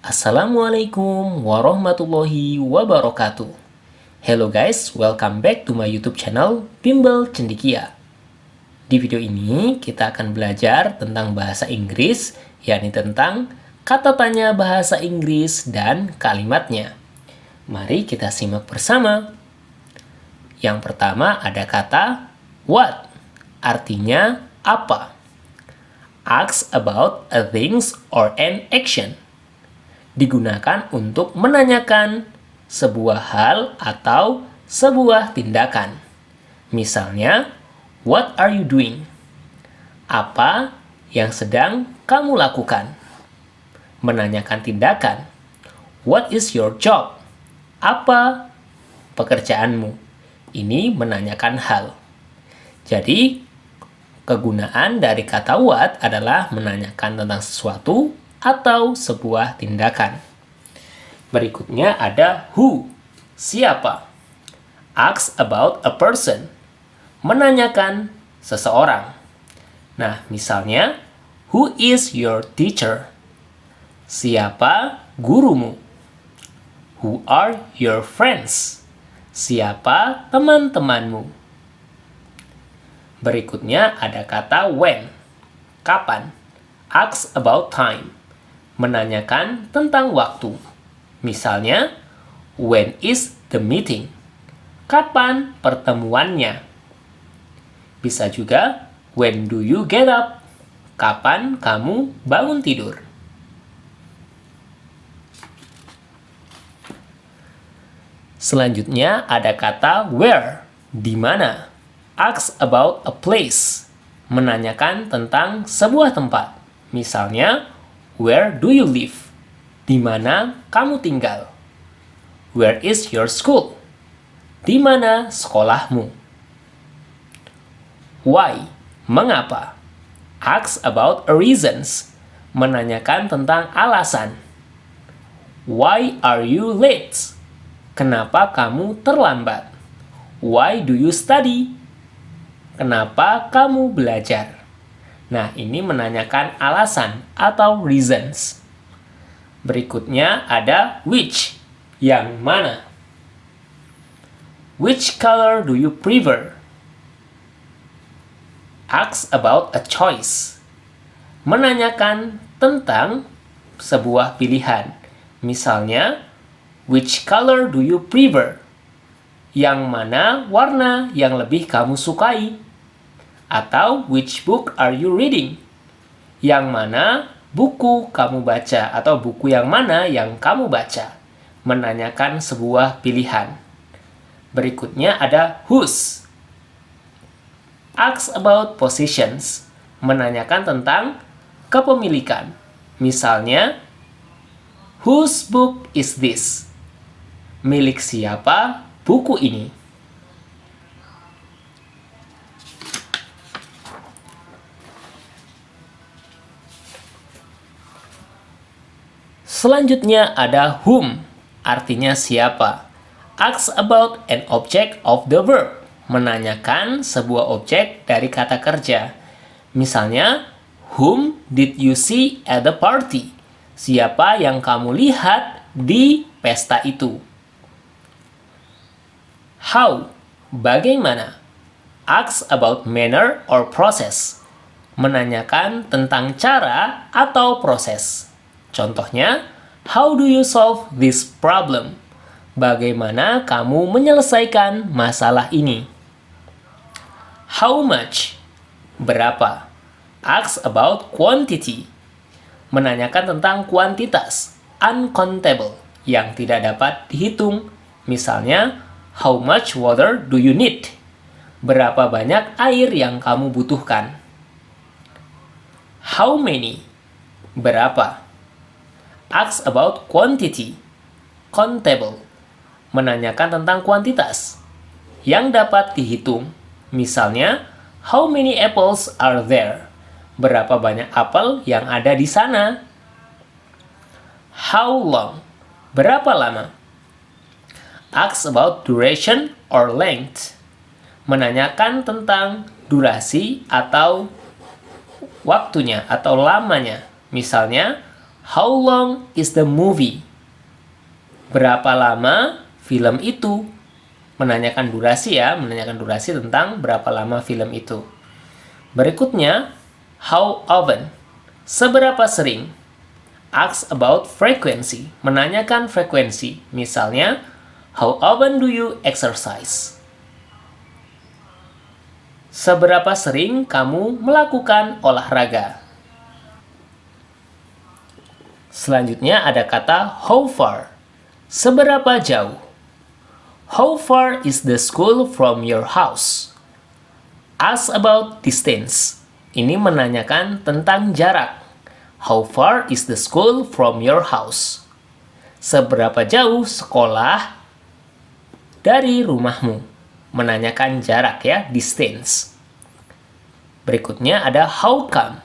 Assalamualaikum warahmatullahi wabarakatuh. Hello guys, welcome back to my YouTube channel Bimbel Cendekia. Di video ini kita akan belajar tentang bahasa Inggris, yakni tentang kata tanya bahasa Inggris dan kalimatnya. Mari kita simak bersama. Yang pertama ada kata what, artinya apa. Ask about a things or an action. Digunakan untuk menanyakan sebuah hal atau sebuah tindakan. Misalnya, what are you doing? Apa yang sedang kamu lakukan? Menanyakan tindakan. What is your job? Apa pekerjaanmu? Ini menanyakan hal. Jadi, kegunaan dari kata what adalah menanyakan tentang sesuatu atau sebuah tindakan. Berikutnya ada who, siapa. Ask about a person, menanyakan seseorang. Nah, misalnya, who is your teacher? Siapa gurumu? Who are your friends? Siapa teman-temanmu? Berikutnya ada kata when, kapan. Ask about time, menanyakan tentang waktu. Misalnya, when is the meeting? Kapan pertemuannya? Bisa juga, when do you get up? Kapan kamu bangun tidur? Selanjutnya ada kata where, di mana. Ask about a place, menanyakan tentang sebuah tempat. Misalnya, where do you live? Di mana kamu tinggal? Where is your school? Di mana sekolahmu? Why? Mengapa? Ask about a reasons. Menanyakan tentang alasan. Why are you late? Kenapa kamu terlambat? Why do you study? Kenapa kamu belajar? Nah, ini menanyakan alasan atau reasons. Berikutnya ada which, yang mana. Which color do you prefer? Ask about a choice. Menanyakan tentang sebuah pilihan. Misalnya, which color do you prefer? Yang mana warna yang lebih kamu sukai? Atau which book are you reading? Yang mana buku kamu baca atau buku yang mana yang kamu baca? Menanyakan sebuah pilihan. Berikutnya ada whose. Ask about possessions. Menanyakan tentang kepemilikan. Misalnya, whose book is this? Milik siapa buku ini? Selanjutnya ada whom, artinya siapa. Ask about an object of the verb, menanyakan sebuah objek dari kata kerja. Misalnya, whom did you see at the party? Siapa yang kamu lihat di pesta itu? How, bagaimana. Ask about manner or process, menanyakan tentang cara atau proses. Contohnya, how do you solve this problem? Bagaimana kamu menyelesaikan masalah ini? How much? Berapa? Ask about quantity. Menanyakan tentang kuantitas, uncountable, yang tidak dapat dihitung. Misalnya, how much water do you need? Berapa banyak air yang kamu butuhkan? How many? Berapa? Ask about quantity, countable, menanyakan tentang kuantitas yang dapat dihitung. Misalnya, how many apples are there? Berapa banyak apel yang ada di sana? How long? Berapa lama? Ask about duration or length, menanyakan tentang durasi atau waktunya atau lamanya. Misalnya, How long is the movie? Berapa lama film itu? Menanyakan durasi ya, menanyakan durasi tentang berapa lama film itu. Berikutnya, how often? Seberapa sering? Ask about frequency, menanyakan frekuensi. Misalnya, how often do you exercise? Seberapa sering kamu melakukan olahraga? Selanjutnya ada kata how far. Seberapa jauh? How far is the school from your house? Ask about distance. Ini menanyakan tentang jarak. How far is the school from your house? Seberapa jauh sekolah dari rumahmu? Menanyakan jarak ya, distance. Berikutnya ada how come.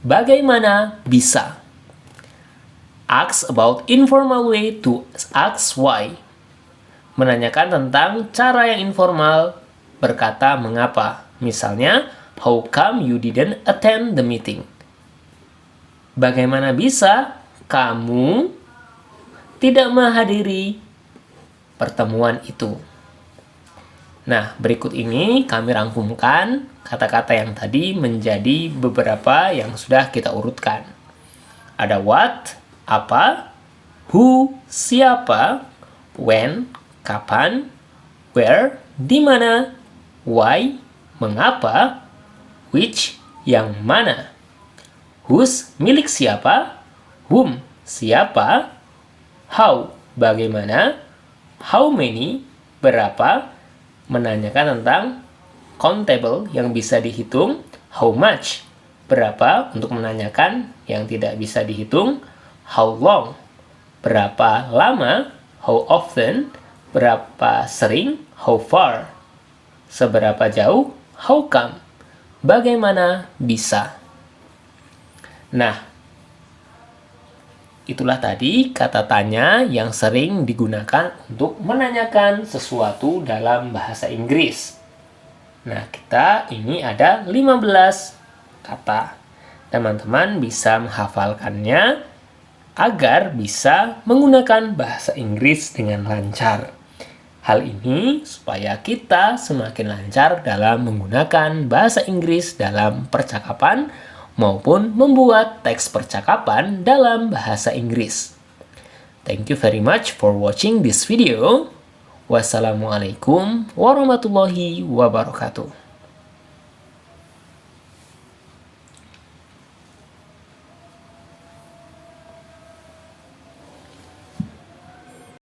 Bagaimana bisa? Ask about informal way to ask why. Menanyakan tentang cara yang informal berkata mengapa. Misalnya, how come you didn't attend the meeting? Bagaimana bisa kamu tidak menghadiri pertemuan itu? Nah, berikut ini kami rangkumkan kata-kata yang tadi menjadi beberapa yang sudah kita urutkan. Ada what, apa, who, siapa, when, kapan, where, di mana, why, mengapa, which, yang mana, whose, milik siapa, whom, siapa, how, bagaimana, how many, berapa, menanyakan tentang countable yang bisa dihitung, how much, berapa untuk menanyakan yang tidak bisa dihitung, how long, berapa lama, how often, berapa sering, how far, seberapa jauh, how come, bagaimana bisa. Nah, itulah tadi kata tanya yang sering digunakan untuk menanyakan sesuatu dalam bahasa Inggris. Nah, kita ini ada 15 kata. Teman-teman bisa menghafalkannya agar bisa menggunakan bahasa Inggris dengan lancar. Hal ini supaya kita semakin lancar dalam menggunakan bahasa Inggris dalam percakapan maupun membuat teks percakapan dalam bahasa Inggris. Thank you very much for watching this video. Wassalamualaikum warahmatullahi wabarakatuh.